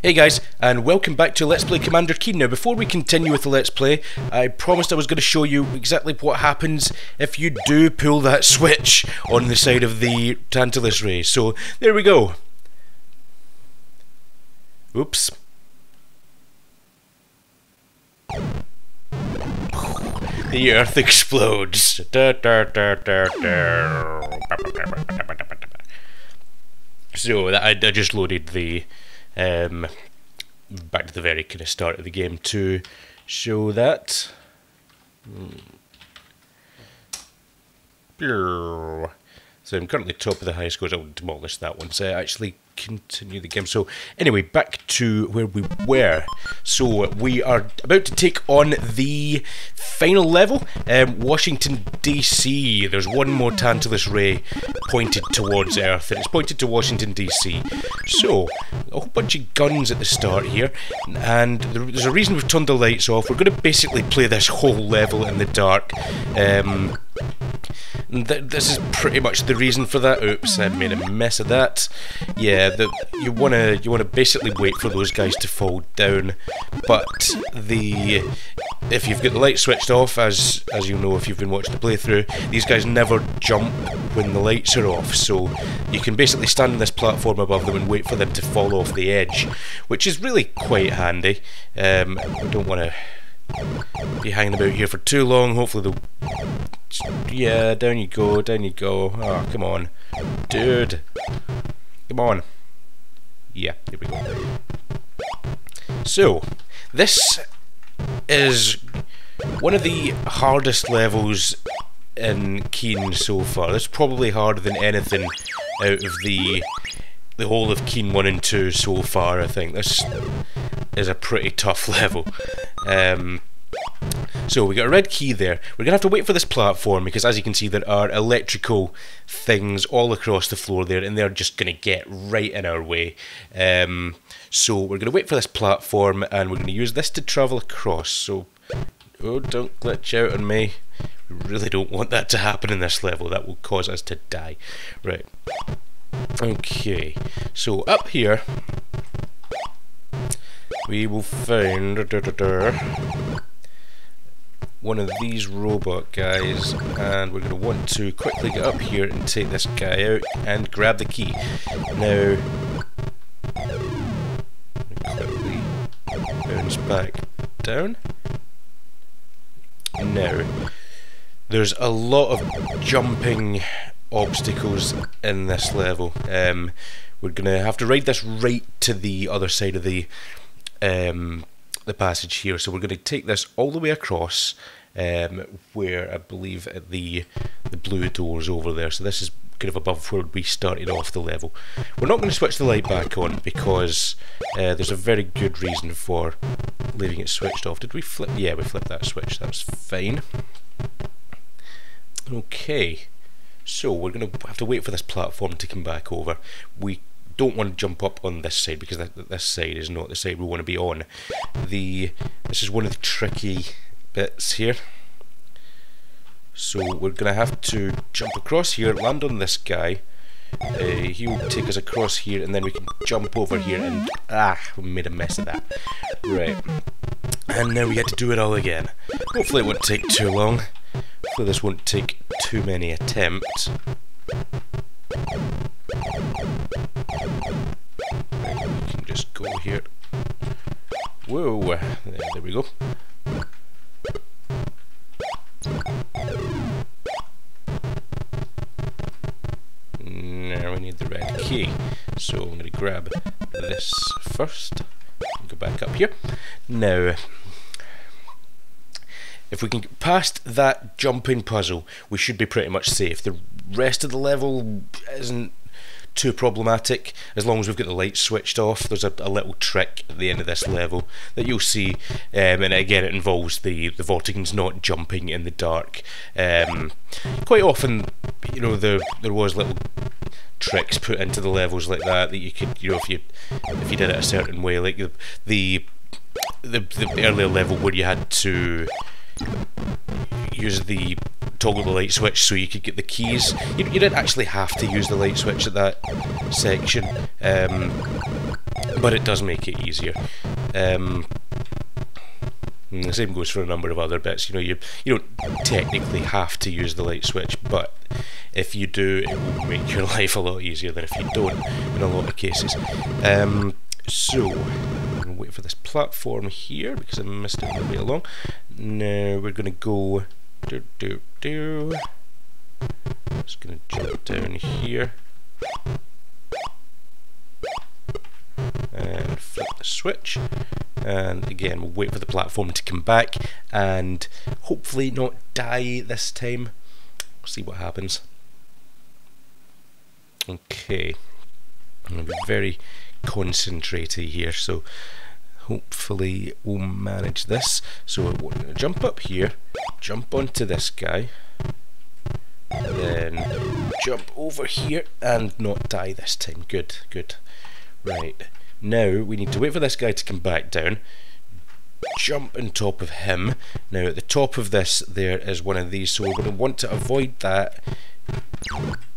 Hey guys, and welcome back to Let's Play Commander Keen. Now, before we continue with the Let's Play, I promised I was going to show you exactly what happens if you do pull that switch on the side of the Tantalus ray. So, there we go. Oops. The Earth explodes. So, I just loaded the back to the very kind of start of the game to show that. So I'm currently top of the high scores. I'll demolish that once I actually continue the game. So anyway, back to where we were. So we are about to take on the final level, Washington DC. There's one more Tantalus ray pointed towards Earth, and it's pointed to Washington DC. So a whole bunch of guns at the start here, and there's a reason we've turned the lights off. We're going to basically play this whole level in the dark. This is pretty much the reason for that. Oops, I made a mess of that. Yeah, you wanna basically wait for those guys to fall down, but if you've got the light switched off, as you know if you've been watching the playthrough, these guys never jump when the lights are off. So you can basically stand on this platform above them and wait for them to fall off the edge, which is really quite handy. We don't want to be hanging about here for too long. Hopefully they'll... Yeah, down you go, down you go. Oh, come on. Dude. Come on. Yeah, here we go. So, this is one of the hardest levels in Keen so far. This is probably harder than anything out of the whole of Keen 1 and 2 so far, I think. This is a pretty tough level. So we got a red key there. We're going to have to wait for this platform because, as you can see, there are electrical things all across the floor there, and they're just going to get right in our way. So we're going to wait for this platform, and we're going to use this to travel across. So, oh, don't glitch out on me. We really don't want that to happen in this level. That will cause us to die. Right. Okay. So up here, we will find one of these robot guys, and we're going to want to quickly get up here and take this guy out and grab the key. Now, quickly bounce back down. Now, there's a lot of jumping obstacles in this level. We're going to have to ride this right to the other side of the passage here, so we're going to take this all the way across, where I believe the blue door's over there. So this is kind of above where we started off the level. We're not going to switch the light back on because there's a very good reason for leaving it switched off. Did we flip? Yeah, we flipped that switch. That's fine. Okay, so we're going to have to wait for this platform to come back over. We don't want to jump up on this side because this side is not the side we want to be on. This is one of the tricky bits here. So we're going to have to jump across here, land on this guy. He'll take us across here, and then we can jump over here and... we made a mess of that. Right. And now we had to do it all again. Hopefully it won't take too long. Hopefully this won't take too many attempts. We can just go here. Whoa, there we go. Now we need the red key. So I'm going to grab this first and go back up here. Now, if we can get past that jumping puzzle, we should be pretty much safe. The rest of the level isn't too problematic as long as we've got the lights switched off. There's a little trick at the end of this level that you'll see, and again it involves the Vorticons not jumping in the dark. Quite often, you know, there was little tricks put into the levels like that you could, you know, if you did it a certain way, like the earlier level where you had to use the toggle the light switch so you could get the keys. You didn't actually have to use the light switch at that section, but it does make it easier. And the same goes for a number of other bits. You know, you don't technically have to use the light switch, but if you do, it will make your life a lot easier than if you don't in a lot of cases. So I'm going to wait for this platform here because I missed it on the way along. Now we're going to go just going to jump down here and flip the switch, and again we'll wait for the platform to come back and hopefully not die this time. We'll see what happens. Okay, I'm going to be very concentrated here, so hopefully we'll manage this. So we're going to jump up here, jump onto this guy, then jump over here and not die this time. Good, good. Right, now we need to wait for this guy to come back down, jump on top of him. Now at the top of this there is one of these, so we're going to want to avoid that.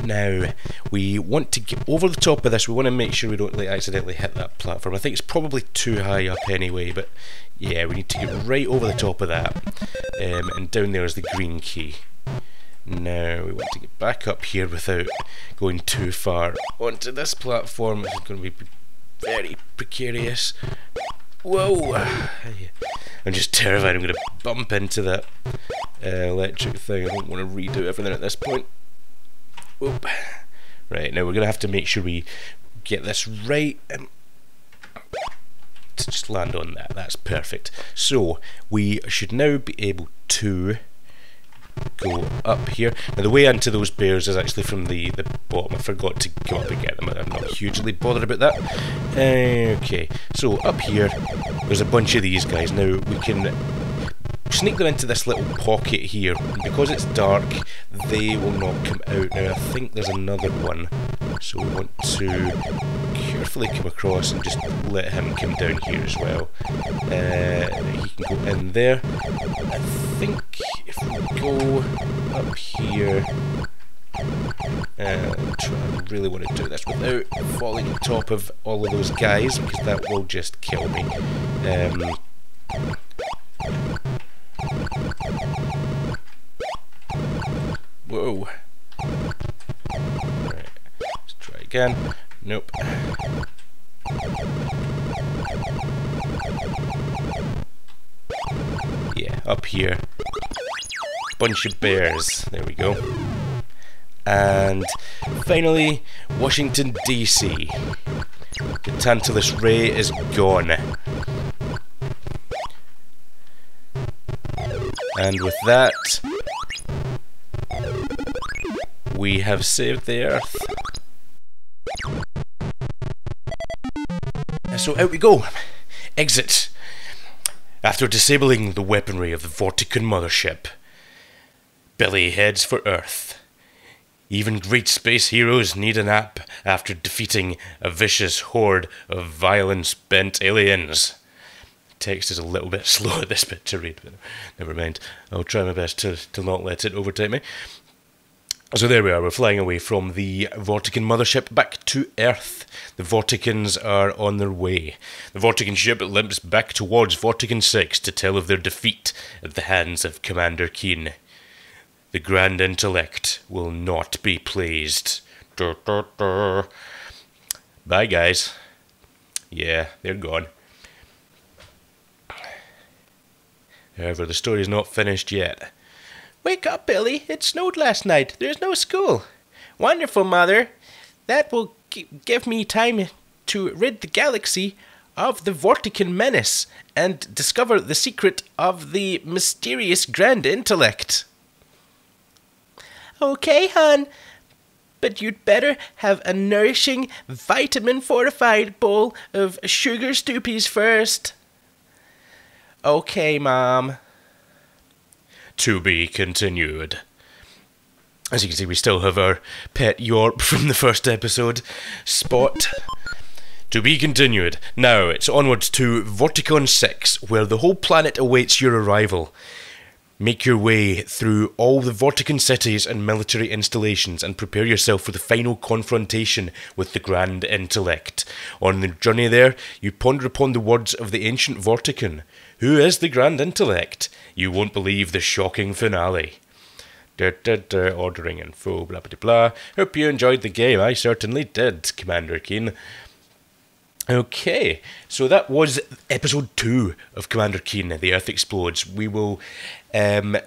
Now we want to get over the top of this. We want to make sure we don't accidentally hit that platform. I think it's probably too high up anyway, but yeah, we need to get right over the top of that, and down there is the green key. Now we want to get back up here without going too far onto this platform. It's going to be very precarious. Whoa! I'm just terrified I'm going to bump into that electric thing. I don't want to redo everything at this point. Whoop. Right, now we're going to have to make sure we get this right and to just land on that. That's perfect. So we should now be able to go up here. Now the way into those bears is actually from the bottom. I forgot to go up and get them. I'm not hugely bothered about that. Okay, so up here there's a bunch of these guys. Now we can sneak them into this little pocket here, and because it's dark they will not come out. Now I think there's another one, so we want to carefully come across and just let him come down here as well. He can go in there. I think if we go up here, I really want to do this without falling on top of all of those guys, because that will just kill me. Whoa. Right, let's try again. Nope. Yeah, up here. Bunch of bears. There we go. And finally, Washington DC. The Tantalus ray is gone. And with that, we have saved the Earth. So out we go. Exit. After disabling the weaponry of the Vorticon mothership, Billy heads for Earth. Even great space heroes need a nap after defeating a vicious horde of violence-bent aliens. Text is a little bit slow at this bit to read, but never mind. I'll try my best to not let it overtake me. So there we are, we're flying away from the Vorticon mothership back to Earth. The Vorticons are on their way. The Vorticon ship limps back towards Vorticon 6 to tell of their defeat at the hands of Commander Keen. The grand intellect will not be pleased. Dur, dur, dur. Bye guys. Yeah, they're gone. However, the story's not finished yet. Wake up, Billy. It snowed last night. There's no school. Wonderful, Mother. That will give me time to rid the galaxy of the Vorticon menace and discover the secret of the mysterious grand intellect. Okay, hon. But you'd better have a nourishing, vitamin-fortified bowl of sugar stoopies first. Okay, Mom. To be continued. As you can see, we still have our pet Yorp from the first episode, Spot. To be continued. Now, it's onwards to Vorticon 6, where the whole planet awaits your arrival. Make your way through all the Vorticon cities and military installations and prepare yourself for the final confrontation with the Grand Intellect. On the journey there, you ponder upon the words of the ancient Vorticon. Who is the Grand Intellect? You won't believe the shocking finale. Ordering info, blah blah blah. Hope you enjoyed the game. I certainly did, Commander Keen. Okay, so that was episode 2 of Commander Keen, The Earth Explodes. We will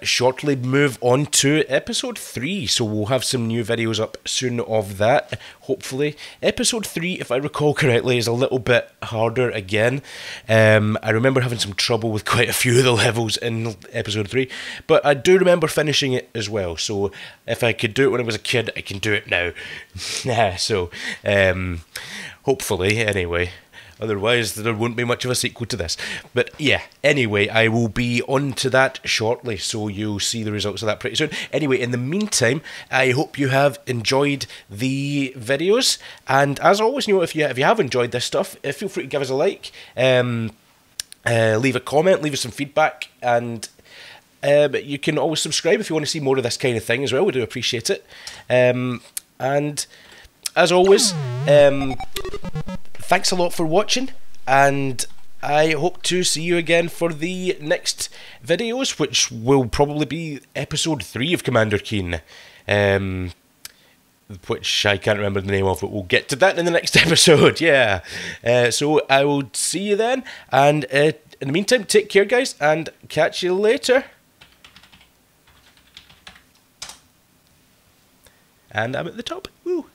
shortly move on to episode 3, so we'll have some new videos up soon of that, hopefully. Episode 3, if I recall correctly, is a little bit harder again. I remember having some trouble with quite a few of the levels in episode 3, but I do remember finishing it as well, so if I could do it when I was a kid, I can do it now. So, hopefully, anyway. Otherwise, there won't be much of a sequel to this. But yeah, anyway, I will be on to that shortly, so you'll see the results of that pretty soon. Anyway, in the meantime, I hope you have enjoyed the videos. And as always, you know, if you have enjoyed this stuff, feel free to give us a like, leave a comment, leave us some feedback, and you can always subscribe if you want to see more of this kind of thing as well. We do appreciate it. And as always, thanks a lot for watching, and I hope to see you again for the next videos, which will probably be episode 3 of Commander Keen, which I can't remember the name of, but we'll get to that in the next episode, yeah. So I will see you then, and in the meantime, take care, guys, and catch you later. And I'm at the top. Woo!